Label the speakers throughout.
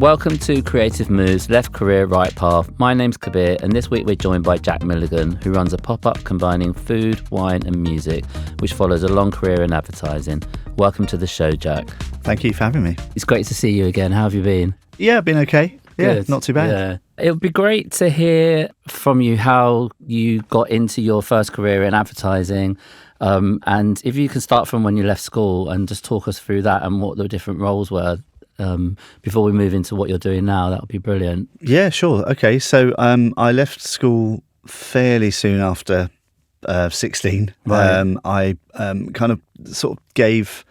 Speaker 1: Welcome to Creative Moves, Left Career, Right Path. My name's Kabir, and this week we're joined by Jack Milligan, who runs a pop-up combining food, wine and music, which follows a long career in advertising. Welcome to the show, Jack.
Speaker 2: Thank you for having me.
Speaker 1: It's great to see you again. How have you been?
Speaker 2: Yeah, been okay. Yeah,
Speaker 1: Good.
Speaker 2: not too bad.
Speaker 1: Yeah. It would be great to hear from you how you got into your first career in advertising. And if you can start from when you left school and just talk us through that and what the different roles were before we move into what you're doing now, that would be brilliant.
Speaker 2: Yeah, sure. Okay, so I left school fairly soon after 16.
Speaker 1: Right.
Speaker 2: I kind of sort of gave...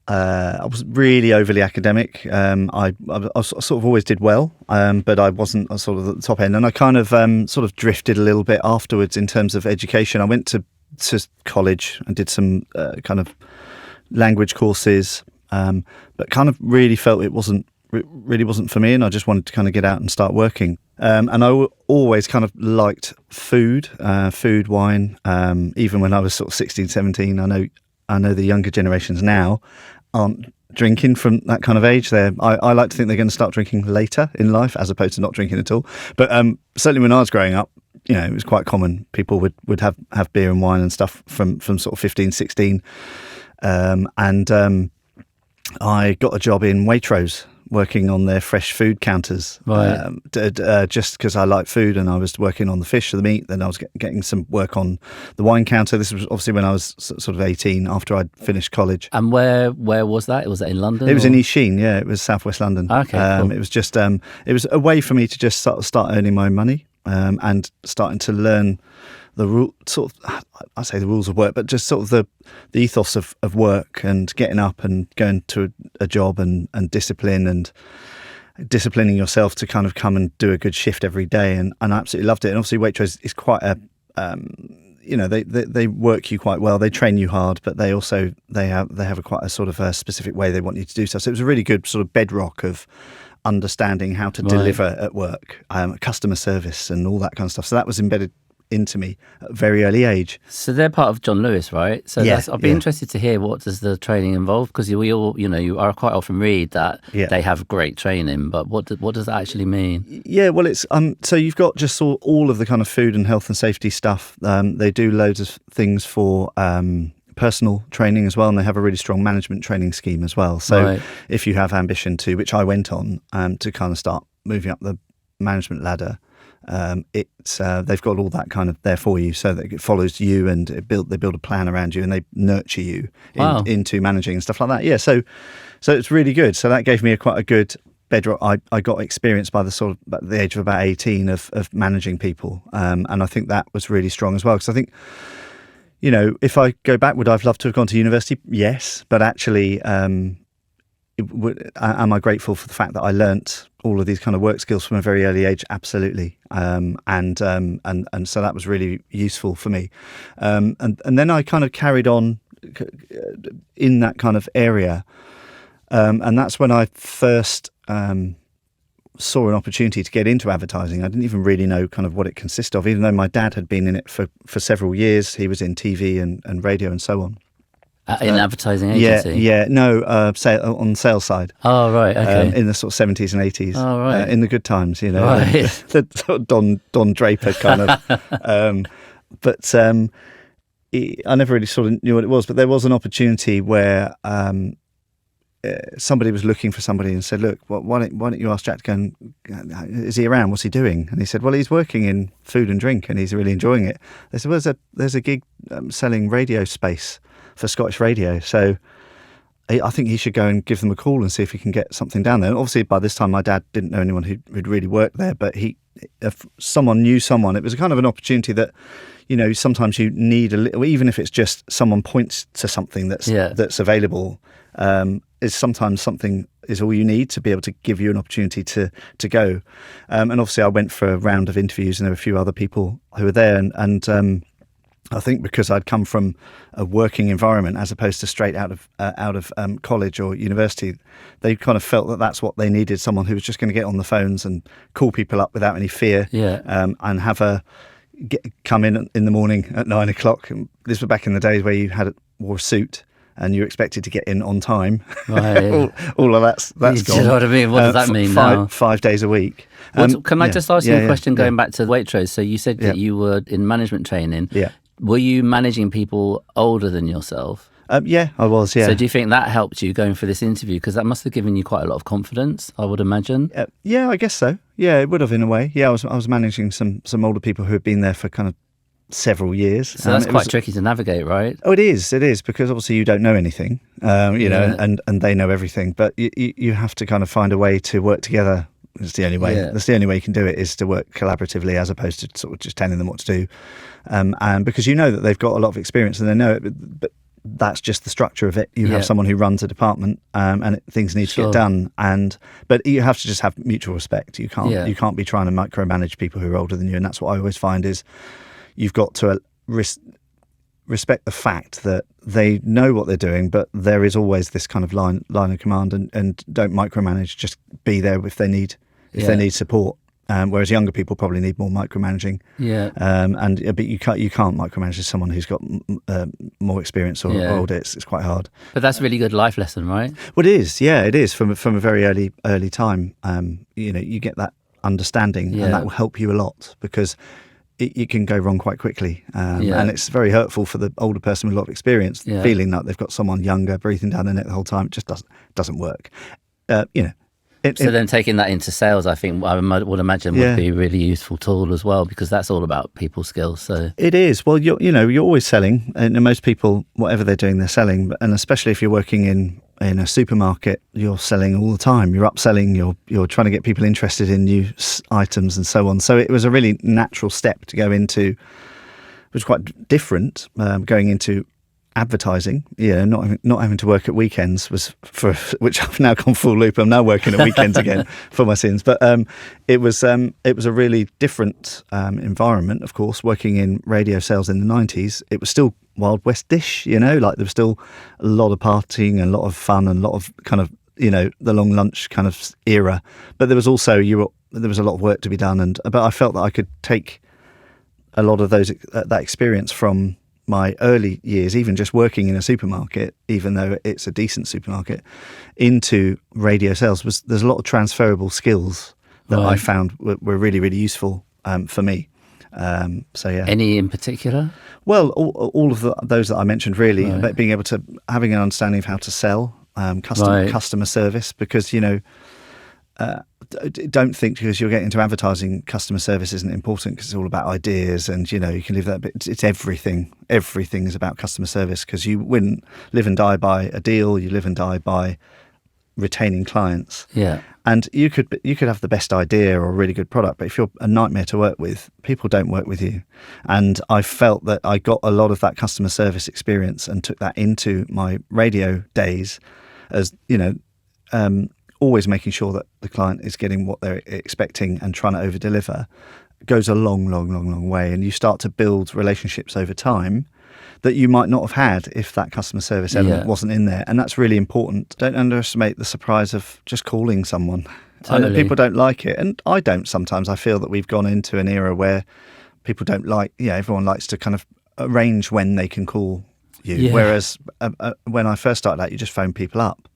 Speaker 2: I wasn't really overly academic. I sort of always did well, but I wasn't sort of at the top end. And I kind of sort of drifted a little bit afterwards in terms of education. I went to college and did some kind of language courses, but kind of really felt it wasn't for me, and I just wanted to kind of get out and start working. And I always kind of liked food, wine. Even when I was sort of 16, 17, I know the younger generations now aren't drinking from that kind of age. I like to think they're going to start drinking later in life as opposed to not drinking at all. But certainly when I was growing up, you know, it was quite common. People would have beer and wine and stuff from sort of 15, 16. And I got a job in Waitrose, working on their fresh food counters,
Speaker 1: Right.
Speaker 2: Just because I like food, and I was working on the fish or the meat. Then I was getting some work on the wine counter. This was obviously when I was sort of 18, after I'd finished college.
Speaker 1: And where was that? Was that in London?
Speaker 2: It was in East Sheen, yeah. It was southwest London.
Speaker 1: Okay, cool.
Speaker 2: It was just it was a way for me to just start earning my own money, and starting to learn the I say the rules of work, but just sort of the ethos of work and getting up and going to a job and discipline and disciplining yourself to kind of come and do a good shift every day. And I absolutely loved it. And obviously Waitrose is quite a, they work you quite well. They train you hard, but they also, they have quite a sort of a specific way they want you to do stuff. So it was a really good sort of bedrock of understanding how to deliver at work, customer service and all that kind of stuff. So that was embedded into me at a very early age.
Speaker 1: So they're part of John Lewis, right? So
Speaker 2: Yeah,
Speaker 1: I'd be interested to hear, what does the training involve? Because we all, you are quite often read that they have great training, but what does that actually mean?
Speaker 2: Yeah, well, it's so you've got just all of the kind of food and health and safety stuff. They do loads of things for personal training as well, and they have a really strong management training scheme as well. So if you have ambition to, which I went on, to kind of start moving up the management ladder, they've got all that kind of there for you, so that it follows you, and they build a plan around you, and they nurture you into managing and stuff like that. Yeah, so it's really good. So that gave me quite a good bedrock. I got experience by the age of about 18 of managing people, and I think that was really strong as well, because I think, you know, if I go back, would I've loved to have gone to university? Yes, but actually, am I grateful for the fact that I learnt all of these kind of work skills from a very early age? Absolutely. And so that was really useful for me. And then I kind of carried on in that kind of area. And that's when I first saw an opportunity to get into advertising. I didn't even really know kind of what it consisted of, even though my dad had been in it for several years. He was in TV and radio and so on.
Speaker 1: In advertising agency?
Speaker 2: No, on the sales side.
Speaker 1: Oh, right, okay.
Speaker 2: In the sort of 70s and 80s.
Speaker 1: Oh, right.
Speaker 2: In the good times, you know.
Speaker 1: Right.
Speaker 2: The sort of Don Draper kind of. But I never really sort of knew what it was, but there was an opportunity where somebody was looking for somebody and said, look, why don't you ask Jack to go and, is he around? What's he doing? And he said, well, he's working in food and drink and he's really enjoying it. They said, well, there's a gig selling radio space for Scottish radio, so I think he should go and give them a call and see if he can get something down there. And obviously by this time my dad didn't know anyone who'd really worked there, but if someone knew someone, it was kind of an opportunity that, you know, sometimes you need a little, even if it's just someone points to something that's available, is sometimes something is all you need to be able to give you an opportunity to go. And obviously I went for a round of interviews, and there were a few other people who were there, and I think because I'd come from a working environment as opposed to straight out of college or university, they kind of felt that that's what they needed, someone who was just going to get on the phones and call people up without any fear, and have come in the morning at 9 o'clock. This was back in the days where you wore a suit, and you're expected to get in on time.
Speaker 1: Right.
Speaker 2: all of that's
Speaker 1: Do
Speaker 2: gone.
Speaker 1: you know what I mean? What does that mean now?
Speaker 2: 5 days a week.
Speaker 1: Can I just ask you a question going back to Waitrose? So you said that you were in management training.
Speaker 2: Yeah.
Speaker 1: Were you managing people older than yourself?
Speaker 2: Yeah, I was, yeah.
Speaker 1: So do you think that helped you going for this interview? Because that must have given you quite a lot of confidence, I would imagine.
Speaker 2: Yeah, I guess so. Yeah, it would have in a way. Yeah, I was managing some older people who had been there for kind of several years.
Speaker 1: So that's quite tricky to navigate, right?
Speaker 2: Oh, it is, because obviously you don't know anything, know, and they know everything. But you have to kind of find a way to work together. That's the only way. Yeah. That's the only way you can do it, is to work collaboratively as opposed to sort of just telling them what to do. And because you know that they've got a lot of experience and they know it, but that's just the structure of it. You have someone who runs a department, and things need to get done. But you have to just have mutual respect. You can't be trying to micromanage people who are older than you. And that's what I always find is you've got to respect the fact that they know what they're doing, but there is always this kind of line of command, and don't micromanage. Just be there if they need support. Whereas younger people probably need more micromanaging. Yeah. But you can't micromanage someone who's got more experience or older. It's quite hard.
Speaker 1: But that's a really good life lesson, right?
Speaker 2: Well, it is. Yeah, it is from a very early time. You get that understanding, and that will help you a lot, because it can go wrong quite quickly. And it's very hurtful for the older person with a lot of experience, feeling that they've got someone younger breathing down their neck the whole time. It just doesn't work.
Speaker 1: So then taking that into sales, I think I would imagine would be a really useful tool as well, because that's all about people skills. So
Speaker 2: it is. Well, you're always selling, and most people, whatever they're doing, they're selling. And especially if you're working in a supermarket, you're selling all the time. You're upselling. You're trying to get people interested in new items and so on. So it was a really natural step to go into. It was quite different going into advertising, not having to work at weekends was which I've now gone full loop. I'm now working at weekends again for my sins. But it was a really different environment, of course. Working in radio sales in the 90s, it was still Wild West dish, like there was still a lot of partying and a lot of fun and a lot of kind of the long lunch kind of era. But there was also there was a lot of work to be done, but I felt that I could take a lot of that experience from my early years, even just working in a supermarket, even though it's a decent supermarket, into radio sales. There's a lot of transferable skills that I found were really, really useful for me. Any in particular? Well, all of those that I mentioned, really, about being able to having an understanding of how to sell, customer service, because don't think because you're getting into advertising, customer service isn't important, because it's all about ideas, and you can leave that. But it's everything. Everything is about customer service, because you wouldn't live and die by a deal. You live and die by retaining clients. Yeah. And you could have the best idea or a really good product, but if you're a nightmare to work with, people don't work with you. And I felt that I got a lot of that customer service experience and took that into my radio days, as always making sure that the client is getting what they're expecting and trying to over-deliver goes a long, long, long, long way. And you start to build relationships over time that you might not have had if that customer service element wasn't in there. And that's really important. Don't underestimate the surprise of just calling someone. Totally. People don't like it. And I don't sometimes. I feel that we've gone into an era where people don't like, everyone likes to kind of arrange when they can call you. Yeah. Whereas when I first started out, you just phone people up.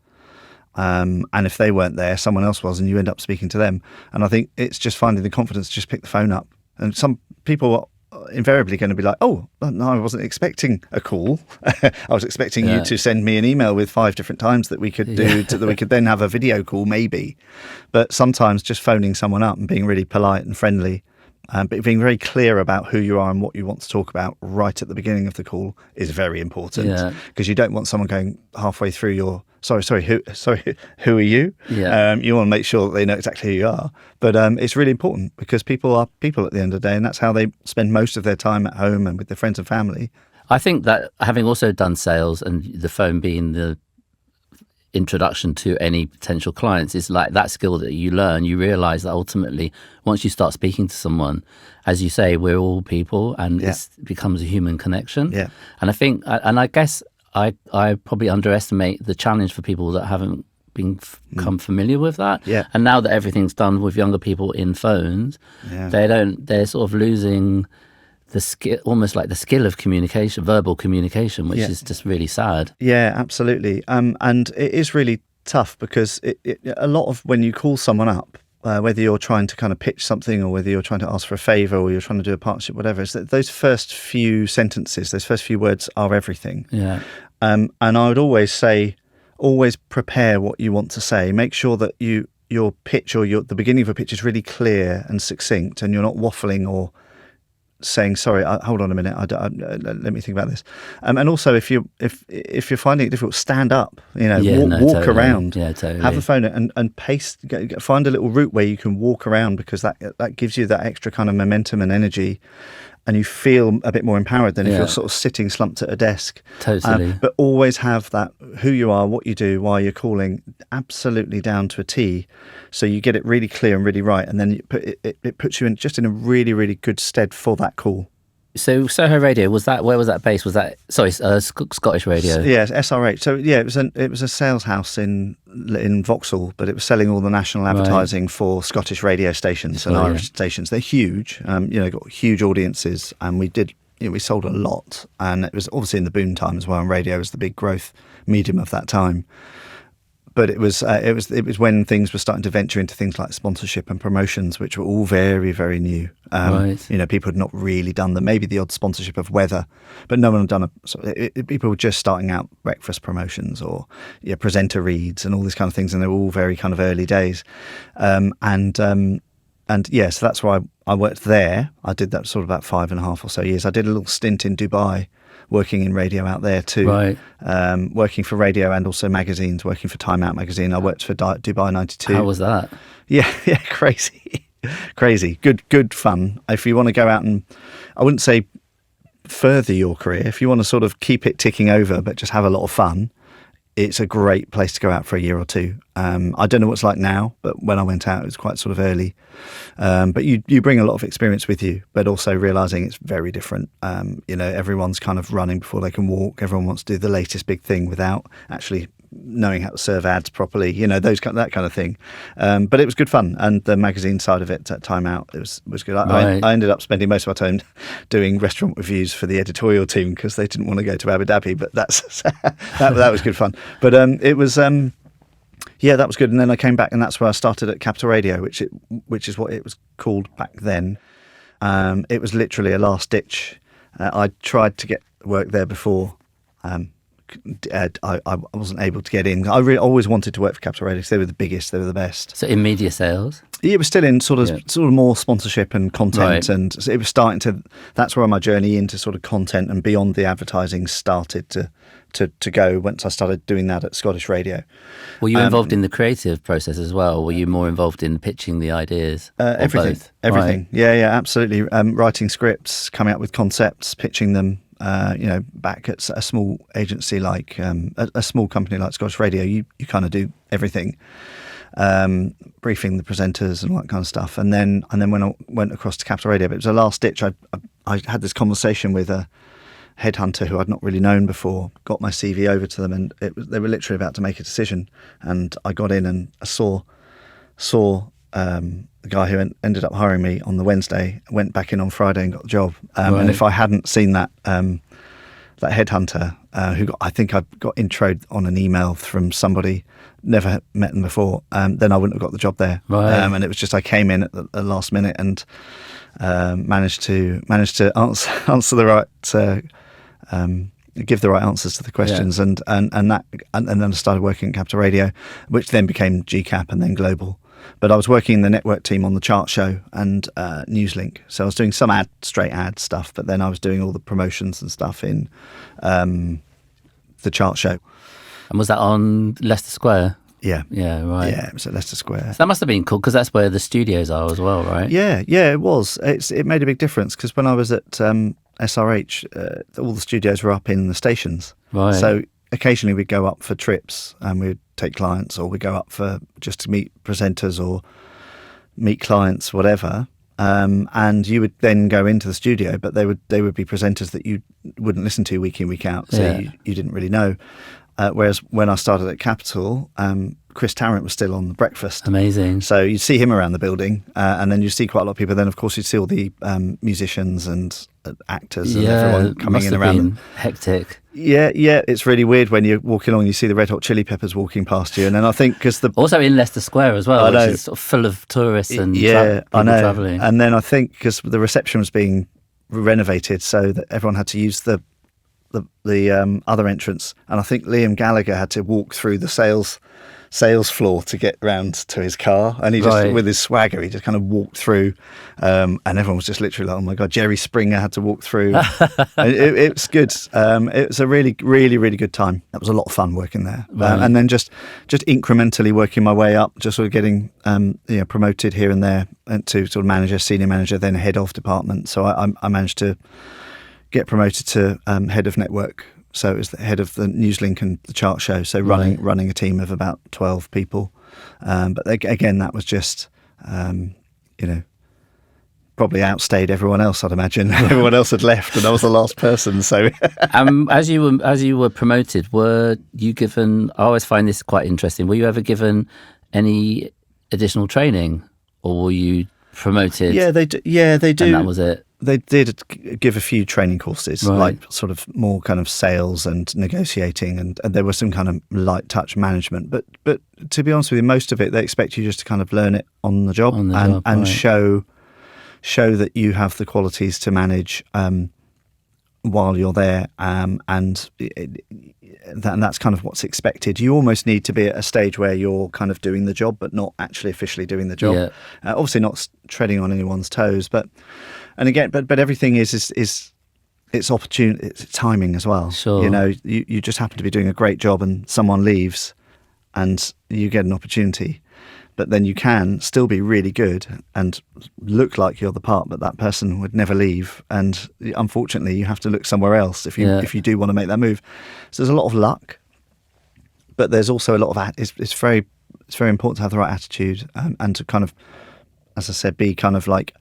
Speaker 2: And if they weren't there, someone else was, and you end up speaking to them. And I think it's just finding the confidence to just pick the phone up. And some people are invariably going to be like, oh, no, I wasn't expecting a call. I was expecting you to send me an email with 5 different times that we could do, that we could then have a video call maybe. But sometimes just phoning someone up and being really polite and friendly, but being very clear about who you are and what you want to talk about right at the beginning of the call is very important, because you don't want someone going halfway through your who are you? Yeah. You want to make sure that they know exactly who you are. But it's really important, because people are people at the end of the day, and that's how they spend most of their time at home and with their friends and family.
Speaker 1: I think that having also done sales, and the phone being the introduction to any potential clients, is like that skill that you learn. You realize that ultimately, once you start speaking to someone, as you say, we're all people, and it becomes a human connection. Yeah. And I think, and I guess I probably underestimate the challenge for people that haven't become familiar with that. Yeah. And now that everything's done with younger people in phones, they're sort of losing the skill, almost like the skill of communication, verbal communication, which is just really sad.
Speaker 2: Yeah, absolutely. And it is really tough because a lot of when you call someone up, whether you're trying to kind of pitch something or whether you're trying to ask for a favour or you're trying to do a partnership, whatever, is that those first few sentences, those first few words are everything.
Speaker 1: Yeah.
Speaker 2: And I would always say, always prepare what you want to say. Make sure that your pitch or the beginning of a pitch is really clear and succinct, and you're not waffling or saying, sorry, hold on a minute, let me think about this. And also, if you're finding it difficult, stand up. Walk
Speaker 1: totally.
Speaker 2: around.
Speaker 1: Yeah, totally.
Speaker 2: Have the phone and pace. Find a little route where you can walk around, because that gives you that extra kind of momentum and energy, and you feel a bit more empowered than if you're sort of sitting slumped at a desk.
Speaker 1: Totally.
Speaker 2: But always have that, who you are, what you do, why you're calling, absolutely down to a T. So you get it really clear and really right. And then it puts you in just in a really, really good stead for that call.
Speaker 1: So Soho Radio, where was that based? Was that, Scottish Radio?
Speaker 2: Yeah, SRH. So yeah, it was a sales house in Vauxhall, but it was selling all the national advertising for Scottish radio stations and Irish stations. They're huge, got huge audiences, and we sold a lot, and it was obviously in the boom time as well. And radio was the big growth medium of that time. But it was when things were starting to venture into things like sponsorship and promotions, which were all very, very new. People had not really done them. Maybe the odd sponsorship of weather, but no one had done people were just starting out breakfast promotions or presenter reads and all these kind of things, and they were all very kind of early days. So that's why I worked there. I did that sort of about 5.5 or so years. I did a little stint in Dubai, working in radio out there too, working for radio and also magazines, working for Time Out magazine. I worked for Dubai 92.
Speaker 1: How was that?
Speaker 2: Yeah, crazy. Good fun. If you want to go out and, I wouldn't say further your career, if you want to sort of keep it ticking over but just have a lot of fun, it's a great place to go out for a year or two. I don't know what's like now, but when I went out, it was quite sort of early. But you bring a lot of experience with you, but also realising it's very different. Everyone's kind of running before they can walk. Everyone wants to do the latest big thing without actually knowing how to serve ads properly, that kind of thing. But it was good fun. And the magazine side of it at Time Out, it was good. I ended up spending most of my time doing restaurant reviews for the editorial team because they didn't want to go to Abu Dhabi, but that was good fun. But it was... that was good. And then I came back, and that's where I started at Capital Radio, which is what it was called back then. It was literally a last ditch. I tried to get work there before. I wasn't able to get in. I always wanted to work for Capital Radio because they were the biggest, they were the best.
Speaker 1: So in media sales?
Speaker 2: Yeah, it was still in sort of more sponsorship and content, and it was starting to. That's where my journey into sort of content and beyond the advertising started to go once I started doing that at Scottish Radio.
Speaker 1: Were you involved in the creative process as well? Were you more involved in pitching the ideas?
Speaker 2: Everything.
Speaker 1: Right.
Speaker 2: Yeah, absolutely. Writing scripts, coming up with concepts, pitching them. Back at a small agency like a small company like Scottish Radio, you kind of do everything, briefing the presenters and all that kind of stuff. And then when I went across to Capital Radio, but it was a last ditch. I had this conversation with a headhunter who I'd not really known before, got my CV over to them, and they were literally about to make a decision. And I got in and I saw the guy who ended up hiring me on the Wednesday, went back in on Friday and got the job. And if I hadn't seen that headhunter, I think I got introed on an email from somebody, never met them before, then I wouldn't have got the job there.
Speaker 1: Right.
Speaker 2: And it was just I came in at the last minute and managed to answer the right. Give the right answers to the questions, and then I started working at Capital Radio, which then became GCAP and then Global. But I was working in the network team on the chart show and Newslink, so I was doing some straight ad stuff, but then I was doing all the promotions and stuff in the chart show.
Speaker 1: And was that on Leicester Square?
Speaker 2: Yeah,
Speaker 1: right.
Speaker 2: Yeah, it was at Leicester Square.
Speaker 1: So that must have been cool because that's where the studios are as well, right?
Speaker 2: Yeah, it was. It made a big difference because when I was at SRH, all the studios were up in the stations.
Speaker 1: Right.
Speaker 2: So occasionally we'd go up for trips and we'd take clients, or we'd go up for just to meet presenters or meet clients, whatever. And you would then go into the studio, but they would be presenters that you wouldn't listen to week in, week out, so you didn't really know. Whereas when I started at Capital, Chris Tarrant was still on the breakfast.
Speaker 1: Amazing.
Speaker 2: So you'd see him around the building, and then you'd see quite a lot of people. Then, of course, you'd see all the musicians and actors and everyone coming in around.
Speaker 1: Been hectic.
Speaker 2: Yeah, it's really weird when you're walking along, you see the Red Hot Chili Peppers walking past you, and then I think because
Speaker 1: also in Leicester Square as well, which is sort of full of tourists and people travelling.
Speaker 2: And then I think because the reception was being renovated, so that everyone had to use the other entrance, and I think Liam Gallagher had to walk through the sales floor to get round to his car, and he just with his swagger he just kind of walked through, and everyone was just literally like, oh my god. Jerry Springer had to walk through. It was good. It was a really, really, really good time. That was a lot of fun working there. And then just incrementally working my way up, just sort of getting promoted here and there, and to sort of manager, senior manager, then head of department. So I managed to get promoted to head of network. So it was the head of the Newslink and the chart show. So running a team of about 12 people. But again, that was just, probably outstayed everyone else, I'd imagine. Everyone else had left and I was the last person. So
Speaker 1: as you were promoted, were you given, I always find this quite interesting, were you ever given any additional training, or were you promoted?
Speaker 2: Yeah, they do.
Speaker 1: And that was it.
Speaker 2: They did give a few training courses, like sort of more kind of sales and negotiating, and there was some kind of light touch management. But to be honest with you, most of it, they expect you just to kind of learn it on the job and show that you have the qualities to manage while you're there, and that's kind of what's expected. You almost need to be at a stage where you're kind of doing the job, but not actually officially doing the job. Yeah. Obviously, not treading on anyone's toes, but everything is it's opportunity, it's timing as well.
Speaker 1: Sure.
Speaker 2: You just happen to be doing a great job, and someone leaves, and you get an opportunity. But then you can still be really good and look like you're the part, but that person would never leave. And unfortunately, you have to look somewhere else if you do want to make that move. So there's a lot of luck, but there's also a lot of it's very important to have the right attitude, and to kind of, as I said, be kind of like,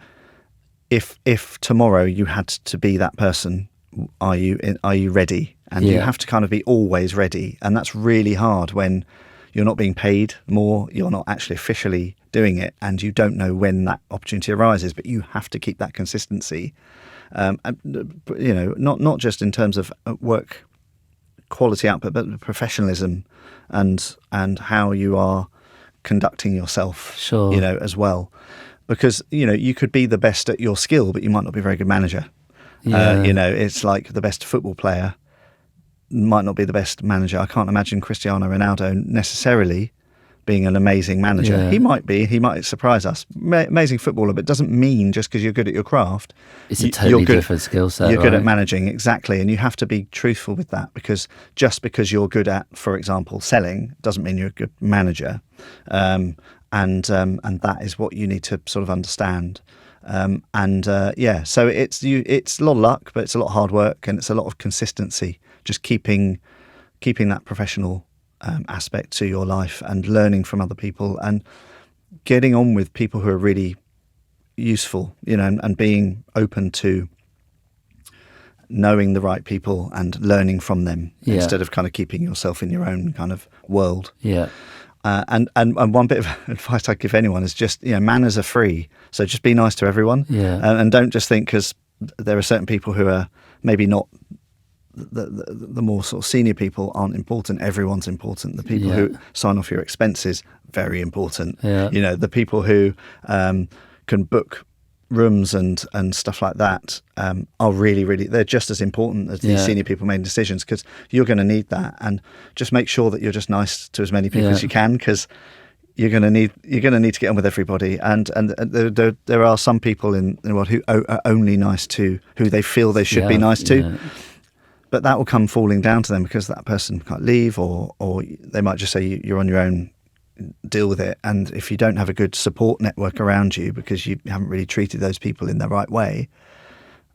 Speaker 2: if tomorrow you had to be that person, are you ready? And you have to kind of be always ready, and that's really hard when you're not being paid more, you're not actually officially doing it, and you don't know when that opportunity arises, but you have to keep that consistency. Not just in terms of work quality output, but professionalism and how you are conducting yourself, as well. Because, you could be the best at your skill, but you might not be a very good manager. Yeah. It's like the best football player might not be the best manager. I can't imagine Cristiano Ronaldo necessarily being an amazing manager. Yeah. He might surprise us. Amazing footballer, but it doesn't mean just because you're good at your craft,
Speaker 1: it's a totally different skill set.
Speaker 2: You're good at managing, exactly, and you have to be truthful with that, because just because you're good at, for example, selling, doesn't mean you're a good manager. And that is what you need to sort of understand. So it's a lot of luck, but it's a lot of hard work, and it's a lot of consistency. Just keeping that professional aspect to your life, and learning from other people, and getting on with people who are really useful, and being open to knowing the right people and learning from them, instead of kind of keeping yourself in your own kind of world.
Speaker 1: Yeah.
Speaker 2: And one bit of advice I give anyone is just, manners are free. So just be nice to everyone.
Speaker 1: Yeah.
Speaker 2: And don't just think because there are certain people who are maybe not, the more sort of senior people aren't important. Everyone's important. The people who sign off your expenses, very important. Yeah. The people who can book rooms and stuff like that are really, really, they're just as important as these senior people making decisions, because you're going to need that. And just make sure that you're just nice to as many people as you can, because you're going to need to get on with everybody. And there are some people in the world who are only nice to who they feel they should be nice to. Yeah. But that will come falling down to them, because that person can't leave, or they might just say you're on your own, deal with it. And if you don't have a good support network around you, because you haven't really treated those people in the right way,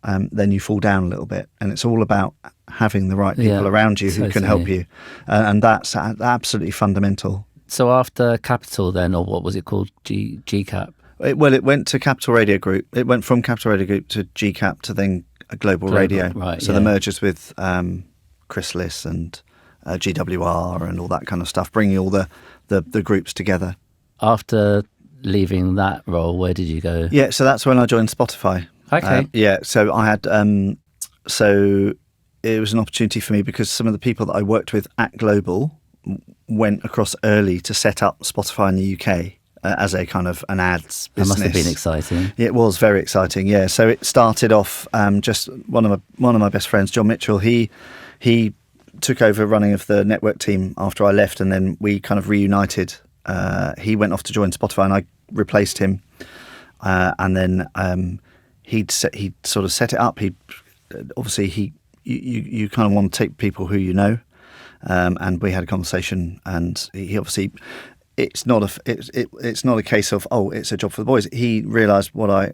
Speaker 2: then you fall down a little bit. And it's all about having the right people around you who can help you. And that's absolutely fundamental.
Speaker 1: So after Capital then, or what was it called, GCAP?
Speaker 2: It went to Capital Radio Group. It went from Capital Radio Group to GCAP to then Global Radio.
Speaker 1: Right,
Speaker 2: so the mergers with Chrysalis and GWR and all that kind of stuff, bringing all the groups together.
Speaker 1: After leaving that role, where did you go?
Speaker 2: Yeah, so that's when I joined Spotify.
Speaker 1: Okay.
Speaker 2: So I had so it was an opportunity for me because some of the people that I worked with at Global went across early to set up Spotify in the UK as a kind of an ads business.
Speaker 1: That must have been exciting.
Speaker 2: Yeah, it was very exciting. Yeah, so it started off just one of my best friends, John Mitchell. He took over running of the network team after I left, and then we kind of reunited. He went off to join Spotify, and I replaced him. And then he'd sort of set it up. You kind of want to take people who you know, and we had a conversation, and he obviously. It's not a case of it's a job for the boys. He realised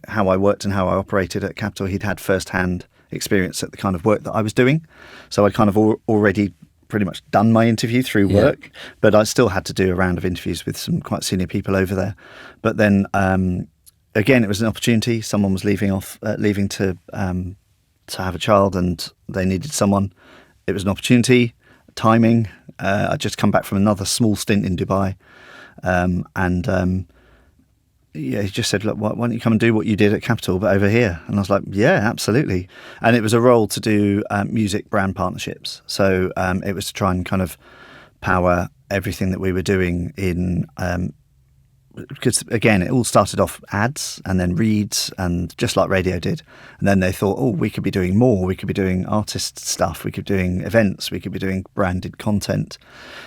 Speaker 2: how I worked and how I operated at Capital. He'd had first-hand experience at the kind of work that I was doing, so I'd kind of already pretty much done my interview through work, but I still had to do a round of interviews with some quite senior people over there. But then again, it was an opportunity. Someone was leaving to have a child, and they needed someone. It was an opportunity, timing. I'd just come back from another small stint in Dubai. He just said, look, why don't you come and do what you did at Capital, but over here? And I was like, yeah, absolutely. And it was a role to do music brand partnerships. So it was to try and kind of power everything that we were doing in, because again, it all started off ads and then reads, and just like radio did. And then they thought, we could be doing more. We could be doing artist stuff. We could be doing events. We could be doing branded content.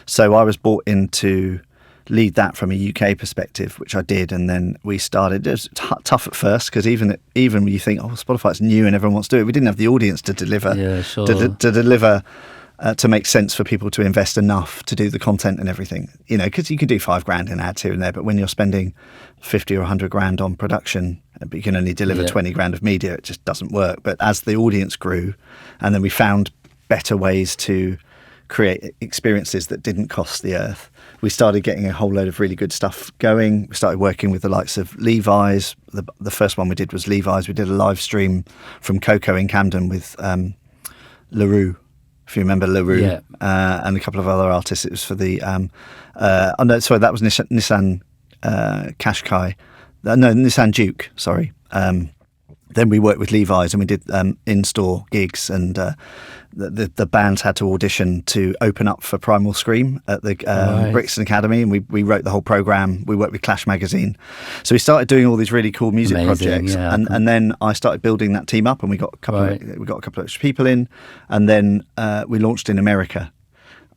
Speaker 2: So I was brought in to lead that from a UK perspective, which I did, and then we started. It was tough at first because even when you think, Spotify's new and everyone wants to do it, we didn't have the audience to deliver.
Speaker 1: Yeah, sure.
Speaker 2: To deliver, to make sense for people to invest enough to do the content and everything. Because you can do $5,000 in ads here and there, but when you're spending 50 or 100 grand on production, but you can only deliver 20 grand of media, it just doesn't work. But as the audience grew, and then we found better ways to create experiences that didn't cost the earth, we started getting a whole load of really good stuff going. We started working with the likes of Levi's. The first one we did was Levi's. We did a live stream from Coco in Camden with LaRue, if you remember LaRue, and a couple of other artists. It was for the that was Nissan Qashqai. Nissan Juke, sorry. Then we worked with Levi's, and we did in-store gigs, and the bands had to audition to open up for Primal Scream at the Brixton Academy, and we wrote the whole programme. We worked with Clash magazine. So we started doing all these really cool music projects, and then I started building that team up, and we got a couple of extra people in, and then we launched in America,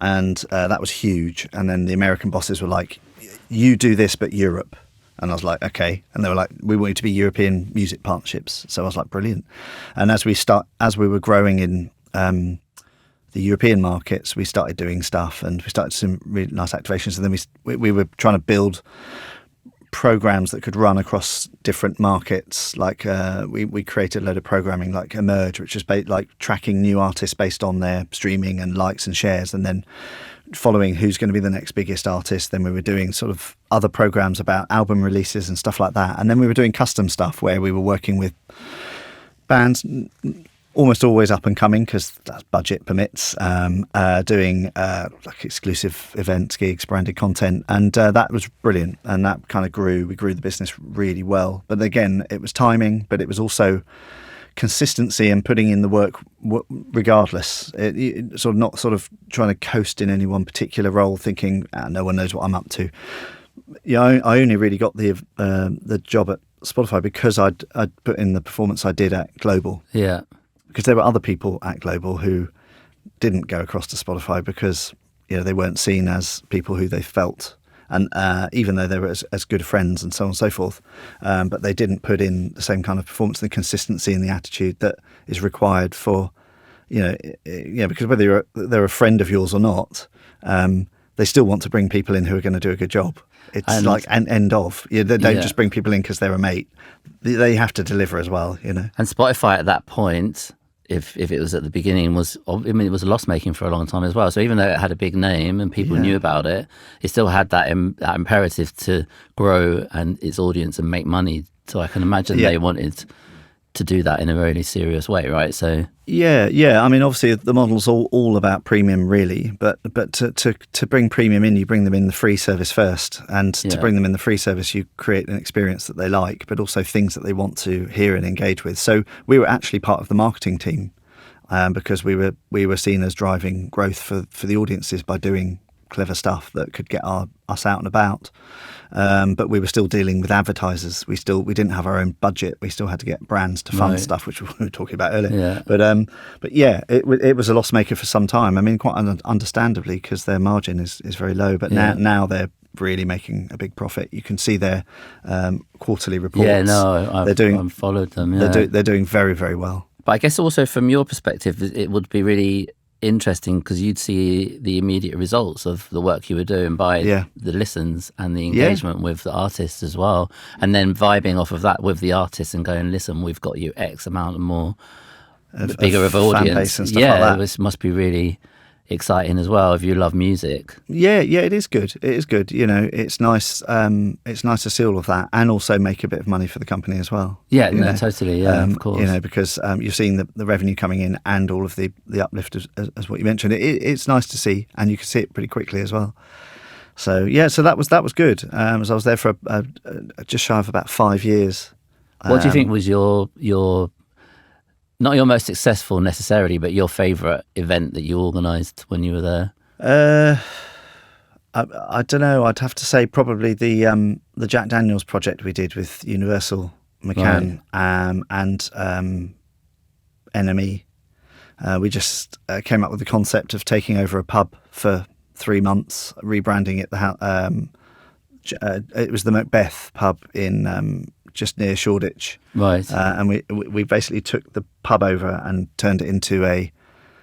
Speaker 2: and that was huge. And then the American bosses were like, you do this, but Europe. And I was like, okay. And they were like, we want you to be European music partnerships. So I was like, brilliant. And as we were growing in the European markets, we started doing stuff, and we started some really nice activations. And then we were trying to build programs that could run across different markets. Like we created a load of programming like Emerge, which is like tracking new artists based on their streaming and likes and shares, and then following who's going to be the next biggest artist. Then we were doing sort of other programs about album releases and stuff like that. And then we were doing custom stuff where we were working with bands almost always up and coming because that budget permits, doing like exclusive events, gigs, branded content. And that was brilliant. And that kind of grew. We grew the business really well. But again, it was timing, but it was also consistency and putting in the work regardless. It sort of not sort of trying to coast in any one particular role, thinking no one knows what I'm up to. I only really got the job at Spotify because I'd put in the performance I did at Global. Yeah, because there were other people at Global who didn't go across to Spotify because they weren't seen as people who they felt. And even though they were as good friends and so on and so forth, but they didn't put in the same kind of performance, the consistency and the attitude that is required for, because whether they're a friend of yours or not, they still want to bring people in who are going to do a good job. It's like an end of. They don't just bring people in because they're a mate. They have to deliver as well, And
Speaker 1: Spotify at that point, if it was at the beginning, it was a loss making for a long time as well. So even though it had a big name and people knew about it, it still had that imperative to grow and its audience and make money. So I can imagine they wanted to do that in a really serious way, right? So
Speaker 2: yeah. I mean, obviously the model's all about premium, really. But to bring premium in, you bring them in the free service first, and to bring them in the free service, you create an experience that they like, but also things that they want to hear and engage with. So we were actually part of the marketing team because we were seen as driving growth for the audiences by doing clever stuff that could get us out and about. But we were still dealing with advertisers. We didn't have our own budget. We still had to get brands to fund stuff, which we were talking about earlier.
Speaker 1: Yeah.
Speaker 2: But yeah, it was a loss maker for some time. I mean, quite understandably, because their margin is very low. But now they're really making a big profit. You can see their quarterly reports.
Speaker 1: Yeah, no, I've followed them. Yeah.
Speaker 2: They're doing very, very well.
Speaker 1: But I guess also from your perspective, it would be really interesting because you'd see the immediate results of the work you were doing by the listens and the engagement with the artists as well, and then vibing off of that with the artists and going, listen, we've got you X amount and more bigger of audience,
Speaker 2: fan base and stuff like that.
Speaker 1: This must be really exciting as well if you love music.
Speaker 2: Yeah, it is good. It is good. You know, it's nice. It's nice to see all of that and also make a bit of money for the company as well.
Speaker 1: Yeah, totally. Yeah, of course.
Speaker 2: You know, because you're seeing the revenue coming in and all of the uplift as what you mentioned. It's nice to see, and you can see it pretty quickly as well. So yeah, so that was good. As I was there for just shy of about 5 years.
Speaker 1: What do you think was your not your most successful necessarily, but your favourite event that you organised when you were there?
Speaker 2: I don't know. I'd have to say probably the Jack Daniel's project we did with Universal, McCann, and NME. We just came up with the concept of taking over a pub for 3 months, rebranding it. It was the Macbeth pub in just near Shoreditch,
Speaker 1: right?
Speaker 2: And we basically took the pub over and turned it into a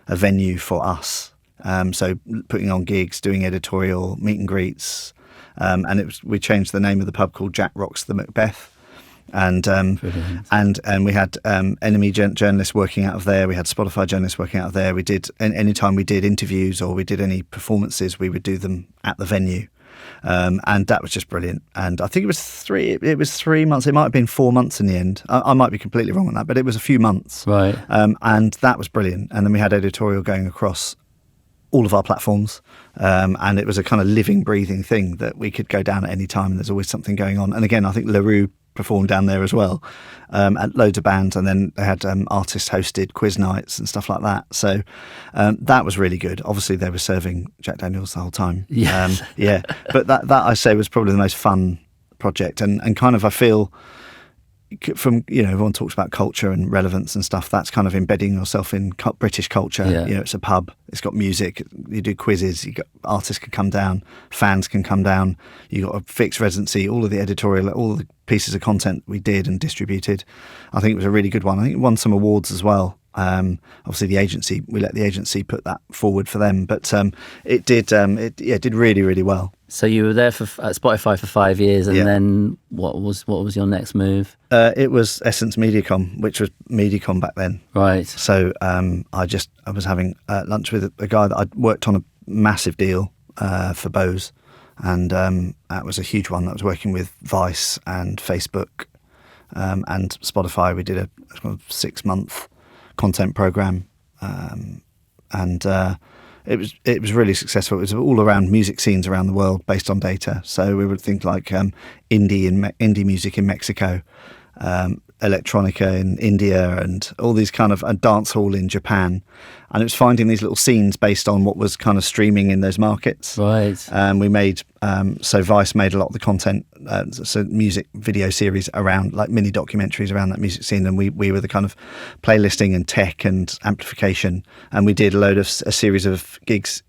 Speaker 2: venue for us. So putting on gigs, doing editorial, meet and greets, and we changed the name of the pub called Jack Rocks the Macbeth. And we had enemy journalists working out of there. We had Spotify journalists working out of there. We did anytime we did interviews or we did any performances, we would do them at the venue. And that was just brilliant. And I think it was 3 months. It might have been 4 months in the end. I might be completely wrong on that, but it was a few months.
Speaker 1: Right.
Speaker 2: And that was brilliant. And then we had editorial going across all of our platforms. And it was a kind of living, breathing thing that we could go down at any time and there's always something going on. And again, I think LaRue performed down there as well, at loads of bands, and then they had artist hosted quiz nights and stuff like that. So that was really good. Obviously they were serving Jack Daniel's the whole time.
Speaker 1: Yes.
Speaker 2: But that I say was probably the most fun project, and kind of I feel from, you know, everyone talks about culture and relevance and stuff. That's kind of embedding yourself in British culture.
Speaker 1: Yeah.
Speaker 2: You know, it's a pub, it's got music, you do quizzes, artists can come down, fans can come down, you got a fixed residency, all of the editorial, all the pieces of content we did and distributed. I think it was a really good one. I think it won some awards as well. Obviously the agency, we let the agency put that forward for them, but it did really, really well.
Speaker 1: So you were there at Spotify for 5 years, and then what was your next move?
Speaker 2: It was Essence MediaCom, which was MediaCom back then.
Speaker 1: Right.
Speaker 2: So I was having lunch with a guy that I'd worked on a massive deal for Bose, and that was a huge one. That was working with Vice and Facebook and Spotify. We did a 6-month content program, and it was really successful. It was all around music scenes around the world based on data. So we would think like indie music in Mexico, electronica in India, and all these kind of a dance hall in Japan. And it was finding these little scenes based on what was kind of streaming in those markets.
Speaker 1: Right.
Speaker 2: We made, so Vice made a lot of the content, so music video series around, like mini documentaries around that music scene. And we were the kind of playlisting and tech and amplification. And we did a series of gigs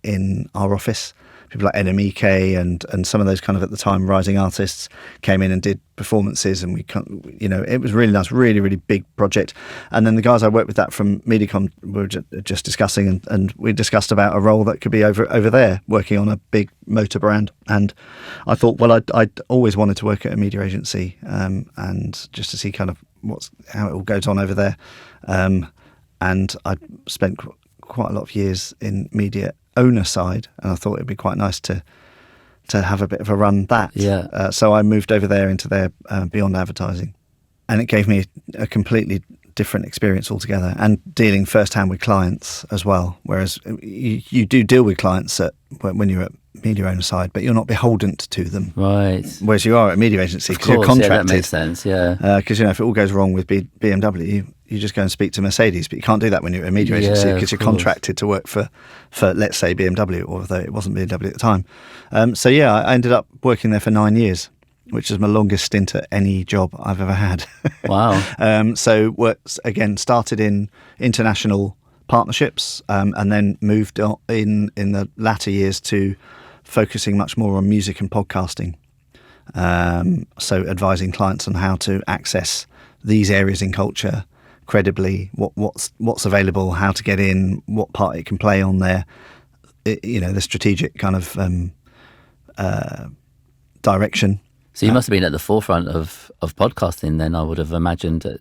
Speaker 2: in our office. People like NMEK and some of those kind of at the time rising artists came in and did performances, and it was really nice, really, really big project. And then the guys I worked with that from MediaCom were just discussing, and we discussed about a role that could be over there working on a big motor brand. And I thought, well, I'd always wanted to work at a media agency, and just to see kind of how it all goes on over there. And I spent quite a lot of years in media owner side, and I thought it'd be quite nice to have a bit of a run that.
Speaker 1: Yeah.
Speaker 2: So I moved over there into their Beyond Advertising. and it gave me a completely different experience altogether, and dealing firsthand with clients as well. Whereas you do deal with clients when you're at media owner side, but you're not beholden to them.
Speaker 1: Right.
Speaker 2: Whereas you are at a media agency because you're contracted.
Speaker 1: Yeah, that makes sense. Yeah.
Speaker 2: Because if it all goes wrong with BMW, you just go and speak to Mercedes, but you can't do that when you're at a media agency because you're contracted to work for let's say BMW, although it wasn't BMW at the time. I ended up working there for 9 years, which is my longest stint at any job I've ever had.
Speaker 1: Wow.
Speaker 2: Started in international partnerships, and then moved on in the latter years to focusing much more on music and podcasting. So advising clients on how to access these areas in culture credibly, what's available, how to get in, what part it can play on the strategic kind of direction.
Speaker 1: So you must have been at the forefront of podcasting then, I would have imagined.
Speaker 2: I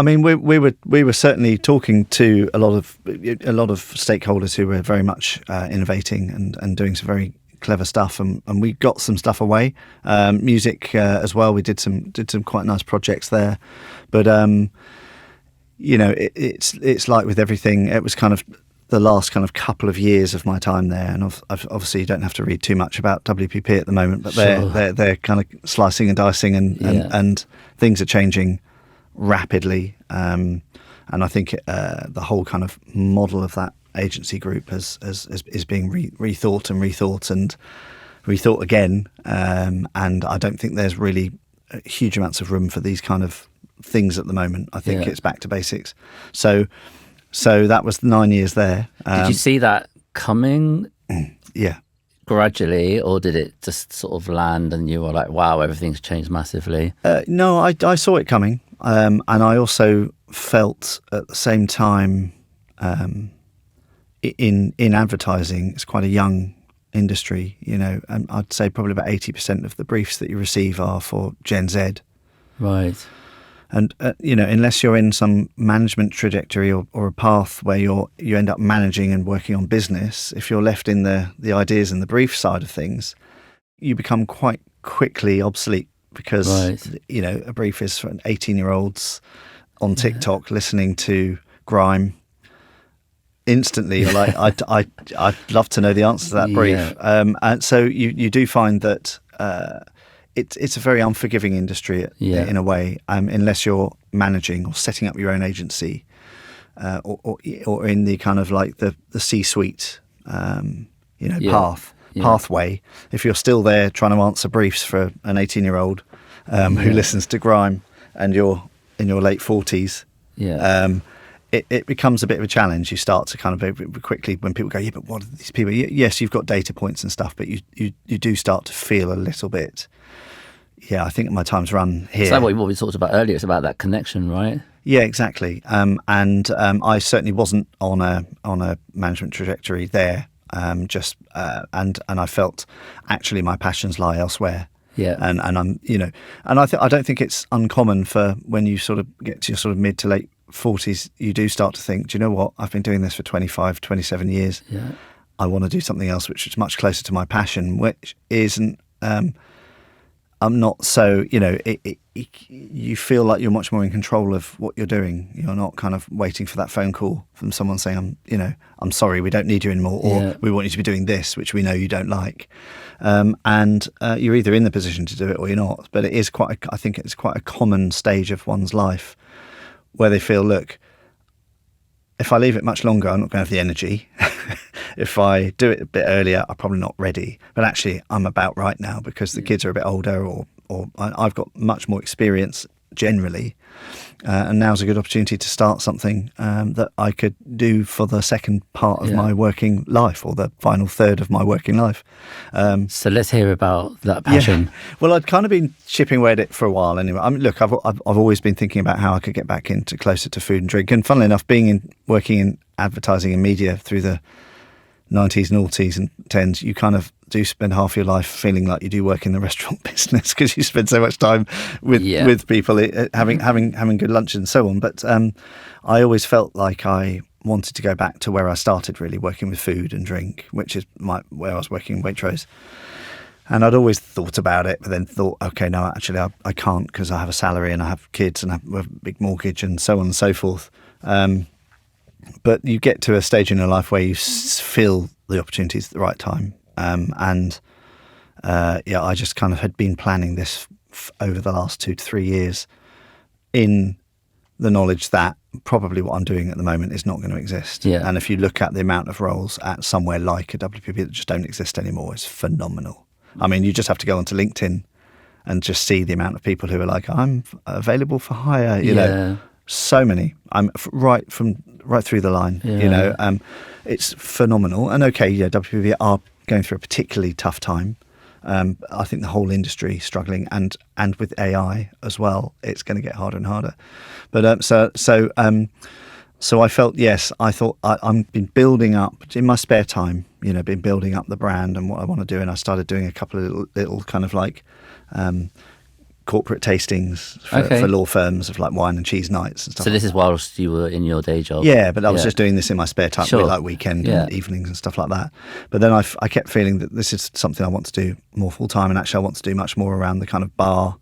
Speaker 2: mean, we were certainly talking to a lot of stakeholders who were very much innovating and doing some very clever stuff, and we got some stuff away. Music as well. We did some quite nice projects there, but it's like with everything. It was kind of the last kind of couple of years of my time there, and obviously you don't have to read too much about WPP at the moment, but they're kind of slicing and dicing, and things are changing rapidly, and I think the whole kind of model of that agency group is being rethought and rethought again, and I don't think there's really huge amounts of room for these kind of things at the moment. I think it's back to basics. So that was 9 years there.
Speaker 1: Did you see that coming?
Speaker 2: Yeah.
Speaker 1: Gradually, or did it just sort of land and you were like, wow, everything's changed massively?
Speaker 2: No, I saw it coming. And I also felt at the same time, in advertising, it's quite a young industry, and I'd say probably about 80% of the briefs that you receive are for Gen Z.
Speaker 1: Right.
Speaker 2: And, unless you're in some management trajectory or a path where you end up managing and working on business, if you're left in the ideas and the brief side of things, you become quite quickly obsolete because, a brief is for 18-year-olds on TikTok listening to grime. Instantly, you're like, I'd love to know the answer to that brief. And so you do find that it's a very unforgiving industry in a way, unless you're managing or setting up your own agency, or in the kind of like the C-suite, pathway. If you're still there trying to answer briefs for an 18-year-old who listens to grime and you're in your late 40s, it becomes a bit of a challenge. You start to kind of quickly, when people go, but what are these people? Yes, you've got data points and stuff, but you do start to feel a little bit. I think my time's run here.
Speaker 1: Is that what we talked about earlier? It's about that connection, right?
Speaker 2: Yeah, exactly. And I certainly wasn't on a management trajectory there. And I felt actually my passions lie elsewhere.
Speaker 1: Yeah.
Speaker 2: And I'm, and I don't think it's uncommon for when you sort of get to your sort of mid to late 40s, you do start to think, do you know what? I've been doing this for 25, 27 years.
Speaker 1: Yeah.
Speaker 2: I want to do something else which is much closer to my passion, which isn't, I'm not so, you feel like you're much more in control of what you're doing. You're not kind of waiting for that phone call from someone saying, I'm sorry, we don't need you anymore, or we want you to be doing this, which we know you don't like. And you're either in the position to do it or you're not. But it is I think it's quite a common stage of one's life where they feel, look, if I leave it much longer, I'm not going to have the energy. If I do it a bit earlier, I'm probably not ready. But actually, I'm about right now because the kids are a bit older, or I've got much more experience generally. And now's a good opportunity to start something that I could do for the second part of my working life, or the final third of my working life.
Speaker 1: So let's hear about that passion.
Speaker 2: Yeah. Well, I'd kind of been chipping away at it for a while anyway. I mean, look, I've always been thinking about how I could get back into closer to food and drink. And funnily enough, working in advertising and media through the 90s, noughties and 10s, you kind of do spend half your life feeling like you do work in the restaurant business because you spend so much time with people having good lunch and so on. But I always felt like I wanted to go back to where I started, really working with food and drink, which is where I was working in Waitrose. And I'd always thought about it, but then thought, okay, no, actually, I can't because I have a salary and I have kids and I have a big mortgage and so on and so forth. But you get to a stage in your life where you feel the opportunities at the right time. I just kind of had been planning this over the last 2 to 3 years in the knowledge that probably what I'm doing at the moment is not going to exist.
Speaker 1: Yeah.
Speaker 2: And if you look at the amount of roles at somewhere like a WPP that just don't exist anymore, it's phenomenal. I mean, you just have to go onto LinkedIn and just see the amount of people who are like, I'm available for hire, you know, so many. I'm right through the line, you know, it's phenomenal. And okay, WPP are going through a particularly tough time. I think the whole industry struggling, and with AI as well, it's going to get harder and harder. But so I felt, yes, I thought I've been building up in my spare time, been building up the brand and what I want to do. And I started doing a couple of little kind of like corporate tastings for law firms of like wine and cheese nights and stuff.
Speaker 1: So this is whilst you were in your day job?
Speaker 2: Yeah, but I was just doing this in my spare time,
Speaker 1: Sure.
Speaker 2: like weekend and evenings and stuff like that. But then I kept feeling that this is something I want to do more full time, and actually I want to do much more around the kind of bar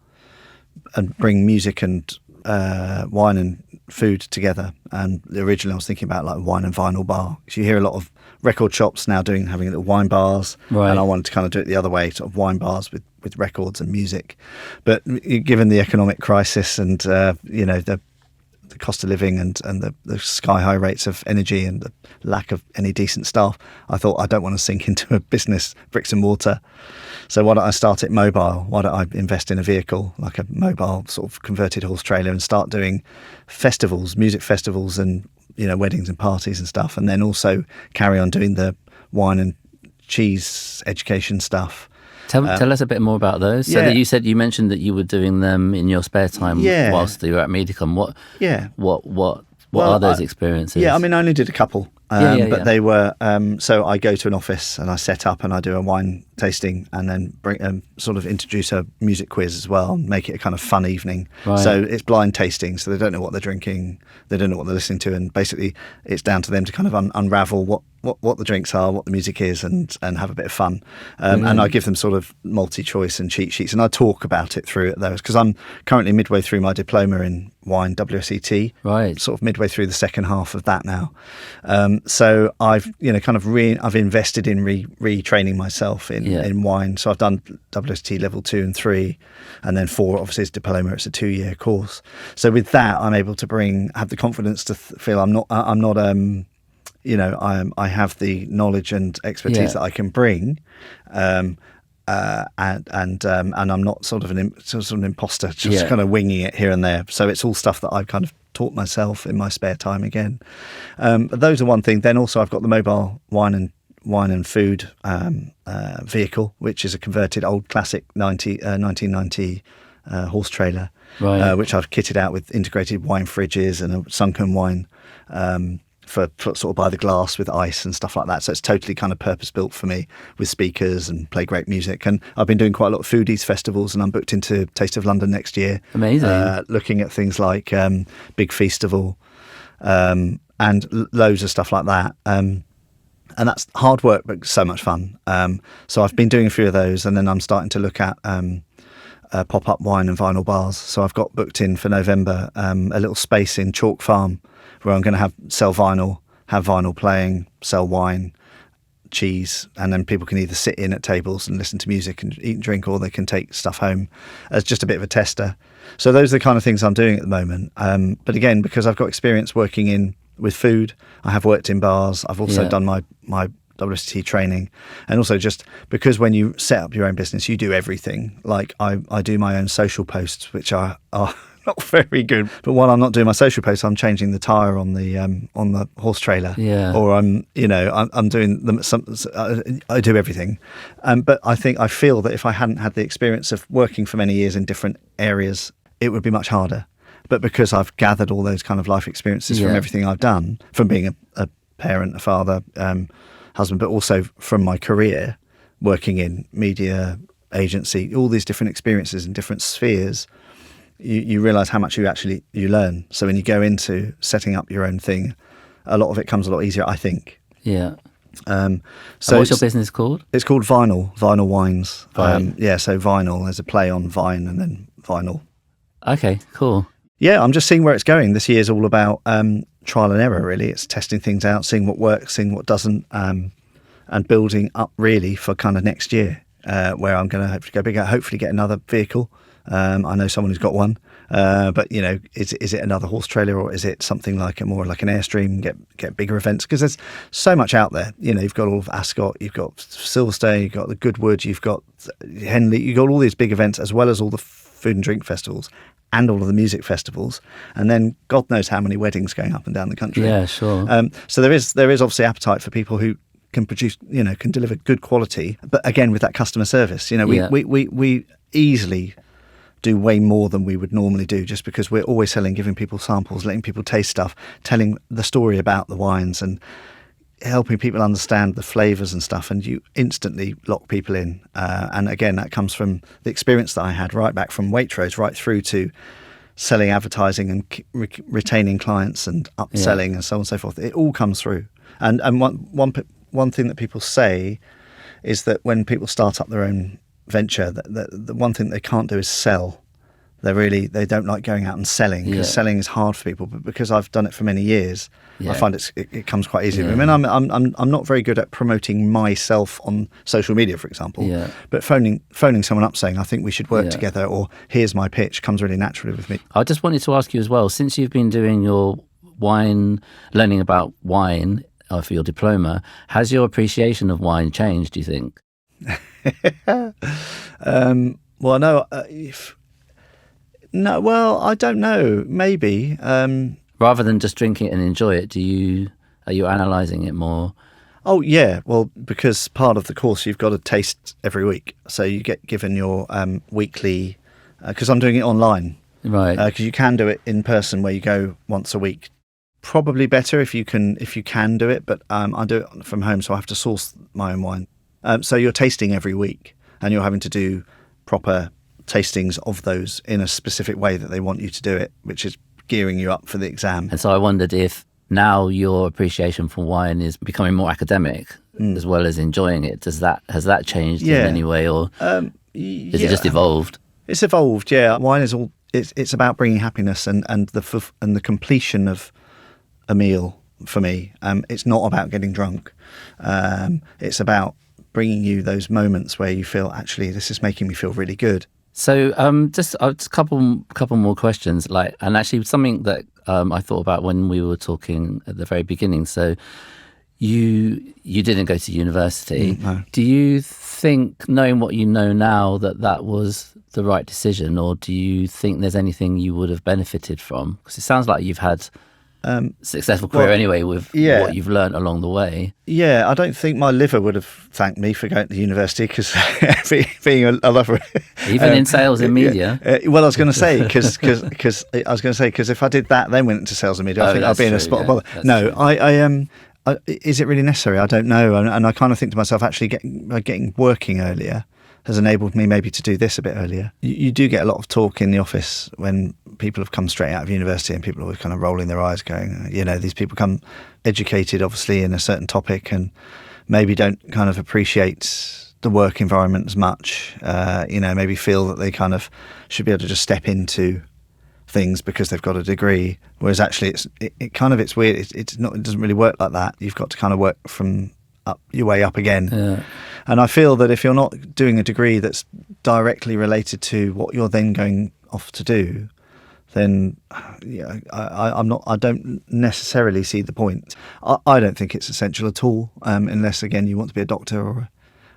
Speaker 2: and bring music and wine and food together. And originally I was thinking about like a wine and vinyl bar, because you hear a lot of record shops now having little wine bars,
Speaker 1: right.
Speaker 2: And I wanted to kind of do it the other way, sort of wine bars with records and music. But given the economic crisis and the cost of living and the sky high rates of energy and the lack of any decent staff, I thought I don't want to sink into a business bricks and mortar. So why don't I start it mobile? Why don't I invest in a vehicle, like a mobile sort of converted horse trailer, and start doing festivals, music festivals and weddings and parties and stuff, and then also carry on doing the wine and cheese education stuff.
Speaker 1: Tell us a bit more about those. So that you mentioned that you were doing them in your spare time whilst you were at Medicom. What are those experiences?
Speaker 2: Yeah, I mean, I only did a couple. But they were, so I go to an office and I set up and I do a wine tasting and then bring sort of introduce a music quiz as well and make it a kind of fun evening. Right. So it's blind tasting, so they don't know what they're drinking, they don't know what they're listening to, and basically it's down to them to kind of unravel what the drinks are, what the music is, and have a bit of fun. And I give them sort of multi-choice and cheat sheets, and I talk about it through those, because I'm currently midway through my diploma in wine, WSET,
Speaker 1: right? Sort
Speaker 2: of midway through the second half of that now. So I've I've invested in retraining myself in wine. So I've done WSET level 2 and 3, and then 4 obviously is diploma. It's a 2-year course. So with that, I'm able to have the confidence to feel I have the knowledge and expertise that I can bring, and I'm not sort of an imposter, just kind of winging it here and there. So it's all stuff that I've kind of taught myself in my spare time again. But those are one thing. Then also I've got the mobile wine and food vehicle, which is a converted old classic 1990 horse trailer, right. Which I've kitted out with integrated wine fridges and a sunken wine for sort of by the glass with ice and stuff like that. So it's totally kind of purpose built for me, with speakers and play great music. And I've been doing quite a lot of foodies festivals, and I'm booked into Taste of London next year.
Speaker 1: Amazing.
Speaker 2: Looking at things like Big Feastival and loads of stuff like that. And that's hard work, but so much fun. So I've been doing a few of those, and then I'm starting to look at pop-up wine and vinyl bars. So I've got booked in for November a little space in Chalk Farm, where I'm going to sell vinyl, have vinyl playing, sell wine, cheese, and then people can either sit in at tables and listen to music and eat and drink, or they can take stuff home as just a bit of a tester. So those are the kind of things I'm doing at the moment. But again, because I've got experience working with food, I have worked in bars, I've also done my WSET training, and also just because when you set up your own business, you do everything. Like I do my own social posts, which are not very good, but while I'm not doing my social posts, I'm changing the tire on the horse trailer, or I'm doing I do everything. But I feel that if I hadn't had the experience of working for many years in different areas, it would be much harder. But because I've gathered all those kind of life experiences from everything I've done, from being a parent, a father, husband, but also from my career working in media, agency, all these different experiences in different spheres, you realise how much you learn. So when you go into setting up your own thing, a lot of it comes a lot easier, I think.
Speaker 1: Yeah. So what's your business called?
Speaker 2: It's called Vinyl Wines.
Speaker 1: Right.
Speaker 2: So vinyl, there's a play on vine and then vinyl.
Speaker 1: Okay, cool.
Speaker 2: Yeah, I'm just seeing where it's going. This year's all about trial and error, really. It's testing things out, seeing what works, seeing what doesn't, and building up really for kind of next year, where I'm going to hopefully go bigger, hopefully get another vehicle. I know someone who's got one, but is it another horse trailer, or is it something like more like an Airstream? Get bigger events, because there's so much out there. You've got all of Ascot, you've got Silverstone, you've got the Goodwood, you've got Henley, you've got all these big events, as well as all the food and drink festivals and all of the music festivals, and then God knows how many weddings going up and down the country.
Speaker 1: Yeah, sure.
Speaker 2: So there is obviously appetite for people who can produce, can deliver good quality, but again with that customer service. We easily do way more than we would normally do, just because we're always selling, giving people samples, letting people taste stuff, telling the story about the wines, and helping people understand the flavours and stuff, and you instantly lock people in. And again, that comes from the experience that I had right back from Waitrose right through to selling advertising and retaining clients and upselling and so on and so forth. It all comes through. And one thing that people say is that when people start up their own venture, the one thing they can't do is sell. They don't like going out and selling, because selling is hard for people. But because I've done it for many years, I find it comes quite easy. I mean, I'm not very good at promoting myself on social media, for example. But phoning someone up saying, I think we should work together, or here's my pitch, comes really naturally with me.
Speaker 1: I just wanted to ask you as well, since you've been doing your learning about wine for your diploma, has your appreciation of wine changed, do you think?
Speaker 2: Well, no. No, well, I don't know. Maybe.
Speaker 1: Rather than just drink it and enjoy it, are you analysing it more?
Speaker 2: Oh, yeah. Well, because part of the course you've got to taste every week. So you get given your weekly, because I'm doing it online.
Speaker 1: Right.
Speaker 2: Because you can do it in person where you go once a week. Probably better if you can do it, but I do it from home, so I have to source my own wine. So you're tasting every week, and you're having to do proper tastings of those in a specific way that they want you to do it, which is gearing you up for the exam.
Speaker 1: And so I wondered if now your appreciation for wine is becoming more academic as well as enjoying it. Has that changed in any way, or has it just evolved?
Speaker 2: It's evolved, yeah. Wine is it's about bringing happiness and the completion of a meal for me. It's not about getting drunk. It's about bringing you those moments where you feel, actually, this is making me feel really good.
Speaker 1: So just a couple more questions, and actually something that I thought about when we were talking at the very beginning. So you didn't go to university.
Speaker 2: No.
Speaker 1: Do you think, knowing what you know now, that was the right decision, or do you think there's anything you would have benefited from? Because it sounds like you've had successful career anyway with what you've learned along the way. Yeah,
Speaker 2: I don't think my liver would have thanked me for going to university, because being a lover,
Speaker 1: even in sales and media.
Speaker 2: Well, I was going to say because if I did that then went into sales and media, I think I'd be in a spot of bother. No, is it really necessary? I don't know, and I kind of think to myself, actually, getting working earlier has enabled me maybe to do this a bit earlier. You do get a lot of talk in the office when people have come straight out of university, and people are always kind of rolling their eyes going, these people come educated obviously in a certain topic and maybe don't kind of appreciate the work environment as much, maybe feel that they kind of should be able to just step into things because they've got a degree, whereas actually it's weird. It doesn't really work like that. You've got to kind of work from up your way up again. Yeah. And I feel that if you're not doing a degree that's directly related to what you're then going off to do, then I don't necessarily see the point. I don't think it's essential at all, unless again you want to be a doctor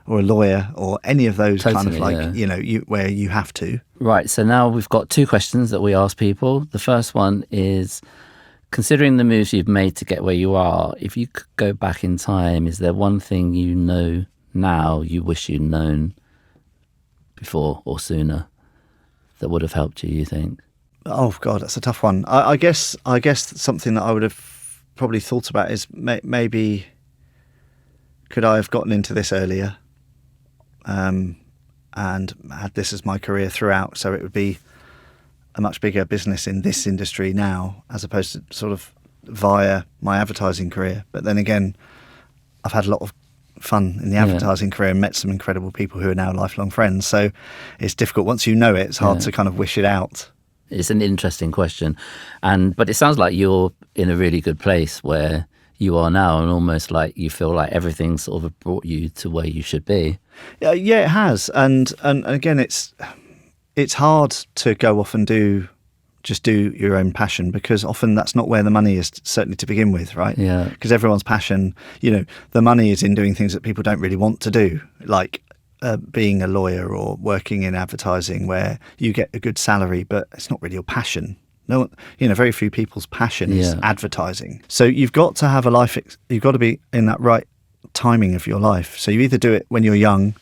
Speaker 2: or a lawyer or any of those kind of where you have to. Right. So now we've got two questions that we ask people. The first one is, considering the moves you've made to get where you are, if you could go back in time, is there one thing you know now you wish you'd known before or sooner that would have helped you think? Oh God, that's a tough one. I guess something that I would have probably thought about is maybe could I have gotten into this earlier, and had this as my career throughout, so it would be a much bigger business in this industry now, as opposed to sort of via my advertising career. But then again, I've had a lot of fun in the advertising career and met some incredible people who are now lifelong friends. So it's difficult. Once you know it, it's hard to kind of wish it out.
Speaker 1: It's an interesting question. But it sounds like you're in a really good place where you are now, and almost like you feel like everything sort of brought you to where you should be.
Speaker 2: Yeah, it has. And again, it's hard to go off and do your own passion, because often that's not where the money is, certainly to begin with, right?
Speaker 1: Yeah.
Speaker 2: Because everyone's passion, the money is in doing things that people don't really want to do, like being a lawyer or working in advertising, where you get a good salary, but it's not really your passion. No, very few people's passion is advertising. So you've got to have a life. You've got to be in that right timing of your life. So you either do it when you're young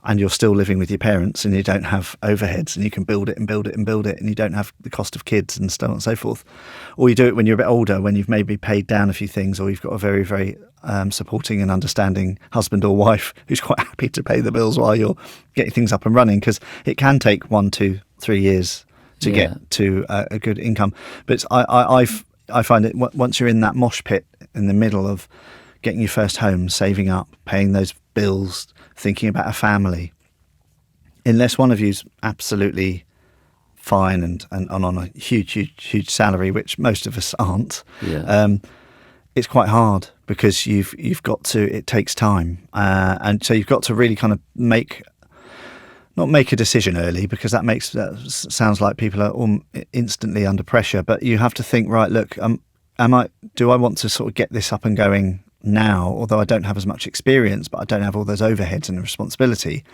Speaker 2: and you're still living with your parents and you don't have overheads and you can build it and build it and build it and you don't have the cost of kids and so on and so forth. Or you do it when you're a bit older, when you've maybe paid down a few things, or you've got a very, very supporting and understanding husband or wife who's quite happy to pay the bills while you're getting things up and running, because it can take 1, 2, 3 years to get to a good income. But I find it, once you're in that mosh pit in the middle of getting your first home, saving up, paying those bills, thinking about a family, unless one of you's absolutely fine and on a huge salary, which most of us aren't, it's quite hard, because you've got to, it takes time, and so you've got to really kind of not make a decision early, because that sounds like people are instantly under pressure. But you have to think, right, look, do I want to sort of get this up and going now, although I don't have as much experience, but I don't have all those overheads and the responsibility?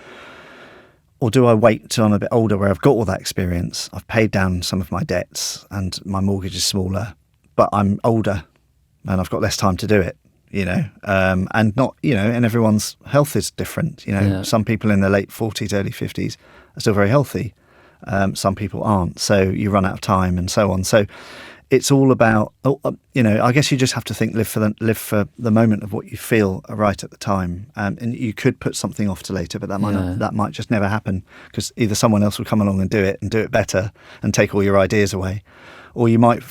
Speaker 2: Or do I wait till I'm a bit older, where I've got all that experience, I've paid down some of my debts and my mortgage is smaller, but I'm older and I've got less time to do it, and not, and everyone's health is different. Some people in their late 40s, early 50s are still very healthy. Some people aren't. So you run out of time and so on. So it's all about, I guess you just have to think, live for the moment of what you feel are right at the time. And you could put something off to later, but that might just never happen, because either someone else will come along and do it better and take all your ideas away, or you might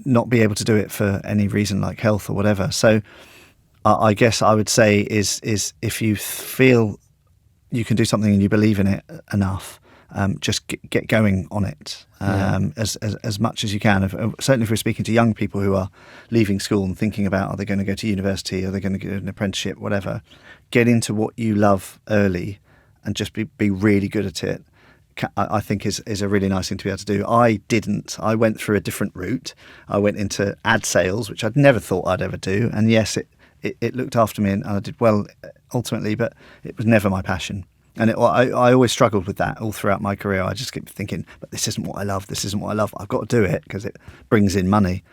Speaker 2: not be able to do it for any reason, like health or whatever. So I guess I would say is if you feel you can do something and you believe in it enough, just get going on it as much as you can. Certainly if we're speaking to young people who are leaving school and thinking about, are they going to go to university, are they going to get an apprenticeship, whatever, get into what you love early and just be really good at it, I think is a really nice thing to be able to do. I didn't. I went through a different route. I went into ad sales, which I'd never thought I'd ever do. And yes, it looked after me and I did well ultimately, but it was never my passion. And I always struggled with that all throughout my career. I just kept thinking, but this isn't what I love. This isn't what I love. I've got to do it because it brings in money.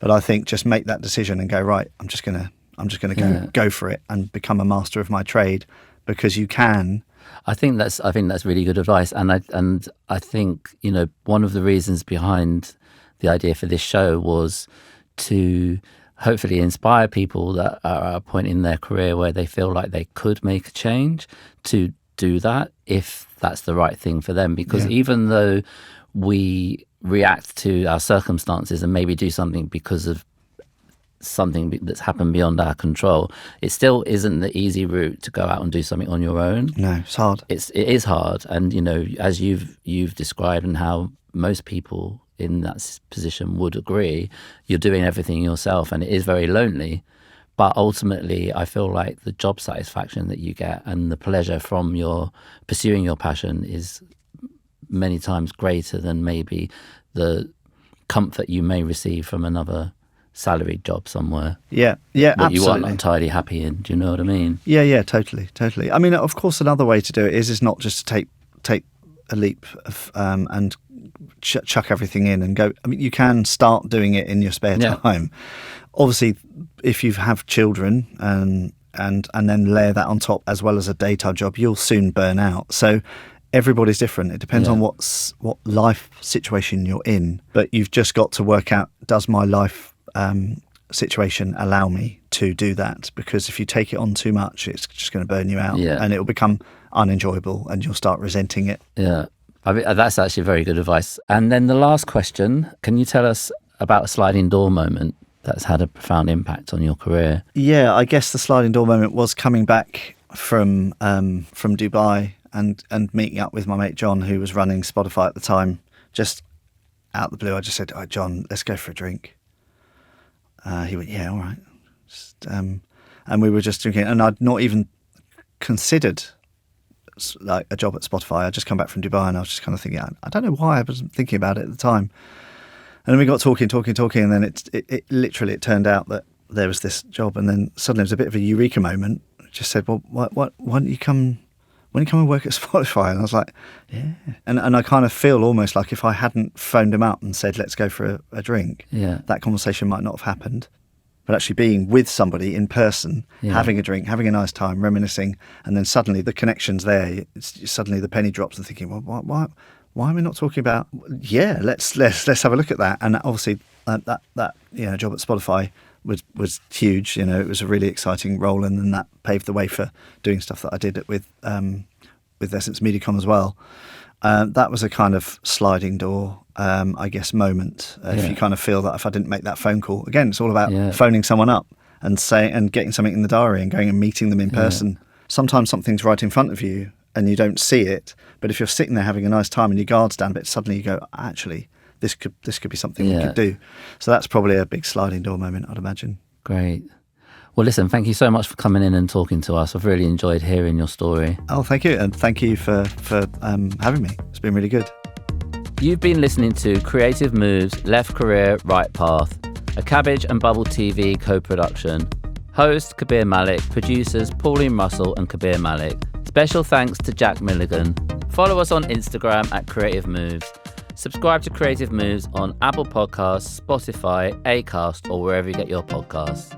Speaker 2: But I think just make that decision and go, right, I'm just going to go for it and become a master of my trade, because you can.
Speaker 1: I think that's really good advice, and I think one of the reasons behind the idea for this show was to hopefully inspire people that are at a point in their career where they feel like they could make a change, to do that if that's the right thing for them. Because even though we react to our circumstances and maybe do something because of something that's happened beyond our control, it still isn't the easy route to go out and do something on your own.
Speaker 2: No, it's hard.
Speaker 1: It is hard, and as you've described, and how most people in that position would agree, you're doing everything yourself, and it is very lonely. But ultimately, I feel like the job satisfaction that you get and the pleasure from your pursuing your passion is many times greater than maybe the comfort you may receive from another salaried job somewhere.
Speaker 2: Yeah,
Speaker 1: that
Speaker 2: absolutely.
Speaker 1: You aren't entirely happy in. Do you know what I mean?
Speaker 2: Yeah, totally. I mean, of course, another way to do it is not just to take a leap of, and chuck everything in and go. I mean, you can start doing it in your spare time. Obviously, if you have children and then layer that on top as well as a daytime job, you'll soon burn out. So everybody's different. It depends on what life situation you're in. But you've just got to work out, does my life situation allow me to do that? Because if you take it on too much, it's just going to burn you out, and it will become unenjoyable and you'll start resenting it.
Speaker 1: Yeah, I mean, that's actually very good advice. And then the last question, can you tell us about a sliding door moment that's had a profound impact on your career?
Speaker 2: Yeah, I guess the sliding door moment was coming back from Dubai and meeting up with my mate John, who was running Spotify at the time. Just out of the blue, I just said, "Oh, John, let's go for a drink." He went, "Yeah, all right." And we were just drinking, and I'd not even considered like a job at Spotify. I'd just come back from Dubai, and I was just kind of thinking, I don't know why I wasn't thinking about it at the time. And then we got talking, and then it literally turned out that there was this job, and then suddenly it was a bit of a eureka moment. I just said, "Well, why don't you come? When you come and work at Spotify?" And I was like, "Yeah." And I kind of feel almost like if I hadn't phoned him up and said, "Let's go for a drink," that conversation might not have happened. But actually being with somebody in person, having a drink, having a nice time, reminiscing, and then suddenly the connection's there. Suddenly the penny drops, and thinking, "Well, why are we not talking about? Yeah, let's have a look at that." And obviously that job at Spotify was huge. It was a really exciting role, and then that paved the way for doing stuff that I did with Essence MediaCom as well. That was a kind of sliding door, I guess, moment. If you kind of feel that if I didn't make that phone call, again, it's all about phoning someone up and getting something in the diary and going and meeting them in person. Sometimes something's right in front of you and you don't see it, but if you're sitting there having a nice time and your guard's down a bit, suddenly you go, actually, this could be something we could do. So that's probably a big sliding door moment, I'd imagine.
Speaker 1: Great. Well, listen, thank you so much for coming in and talking to us. I've really enjoyed hearing your story.
Speaker 2: Oh, thank you. And thank you for having me. It's been really good.
Speaker 1: You've been listening to Creative Moves, Left Career, Right Path, a Cabbage and Bubble TV co-production. Host, Kabir Malik. Producers, Pauline Russell and Kabir Malik. Special thanks to Jack Milligan. Follow us on Instagram at Creative Moves. Subscribe to Creative Moves on Apple Podcasts, Spotify, Acast, or wherever you get your podcasts.